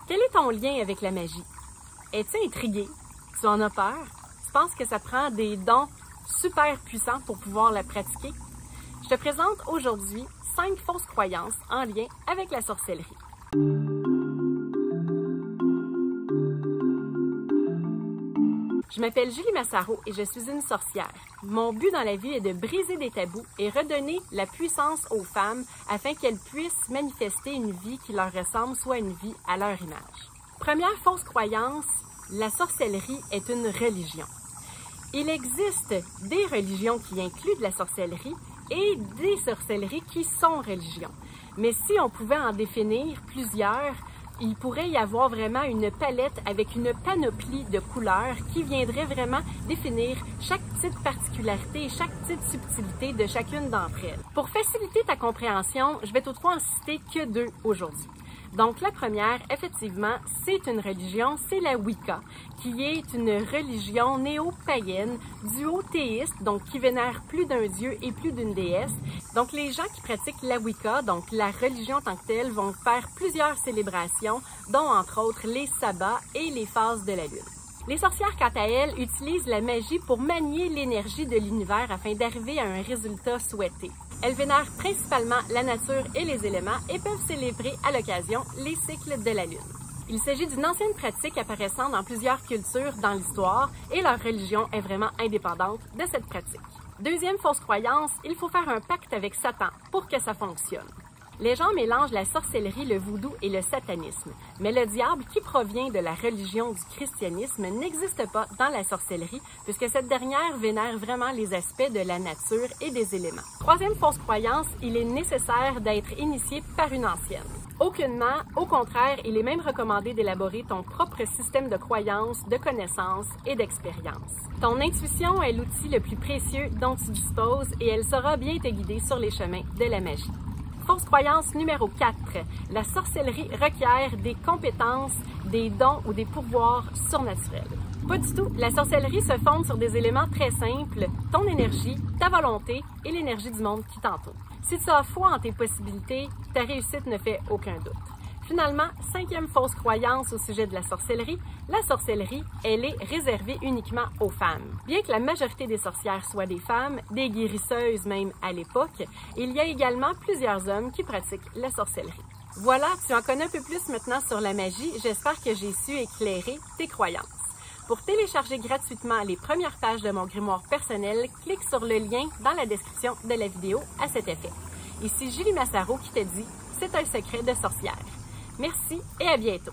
Quel est ton lien avec la magie? Es-tu intrigué? Tu en as peur? Tu penses que ça prend des dons super puissants pour pouvoir la pratiquer? Je te présente aujourd'hui 5 fausses croyances en lien avec la sorcellerie. Je m'appelle Julie Massaro et je suis une sorcière. Mon but dans la vie est de briser des tabous et redonner la puissance aux femmes afin qu'elles puissent manifester une vie qui leur ressemble, soit une vie à leur image. Première fausse croyance, la sorcellerie est une religion. Il existe des religions qui incluent de la sorcellerie et des sorcelleries qui sont religions. Mais si on pouvait en définir plusieurs, il pourrait y avoir vraiment une palette avec une panoplie de couleurs qui viendrait vraiment définir chaque petite particularité et chaque petite subtilité de chacune d'entre elles. Pour faciliter ta compréhension, je vais toutefois en citer que 2 aujourd'hui. Donc la première, effectivement, c'est une religion, c'est la Wicca, qui est une religion néo-païenne, duothéiste, donc qui vénère plus d'un dieu et plus d'une déesse. Donc les gens qui pratiquent la Wicca, donc la religion en tant que telle, vont faire plusieurs célébrations, dont entre autres les sabbats et les phases de la lune. Les sorcières, quant à elles, utilisent la magie pour manier l'énergie de l'univers afin d'arriver à un résultat souhaité. Elles vénèrent principalement la nature et les éléments et peuvent célébrer à l'occasion les cycles de la lune. Il s'agit d'une ancienne pratique apparaissant dans plusieurs cultures dans l'histoire et leur religion est vraiment indépendante de cette pratique. Deuxième fausse croyance, il faut faire un pacte avec Satan pour que ça fonctionne. Les gens mélangent la sorcellerie, le voodoo et le satanisme, mais le diable qui provient de la religion du christianisme n'existe pas dans la sorcellerie puisque cette dernière vénère vraiment les aspects de la nature et des éléments. Troisième fausse croyance, il est nécessaire d'être initié par une ancienne. Aucunement, au contraire, il est même recommandé d'élaborer ton propre système de croyances, de connaissances et d'expériences. Ton intuition est l'outil le plus précieux dont tu disposes et elle saura bien te guider sur les chemins de la magie. Fausse croyance numéro 4. La sorcellerie requiert des compétences, des dons ou des pouvoirs surnaturels. Pas du tout. La sorcellerie se fonde sur des éléments très simples, ton énergie, ta volonté et l'énergie du monde qui t'entoure. Si tu as foi en tes possibilités, ta réussite ne fait aucun doute. Finalement, 5e fausse croyance au sujet de la sorcellerie, elle est réservée uniquement aux femmes. Bien que la majorité des sorcières soient des femmes, des guérisseuses même à l'époque, il y a également plusieurs hommes qui pratiquent la sorcellerie. Voilà, tu en connais un peu plus maintenant sur la magie, j'espère que j'ai su éclairer tes croyances. Pour télécharger gratuitement les premières pages de mon grimoire personnel, clique sur le lien dans la description de la vidéo à cet effet. Ici Julie Massaro qui te dit, c'est un secret de sorcière. Merci et à bientôt!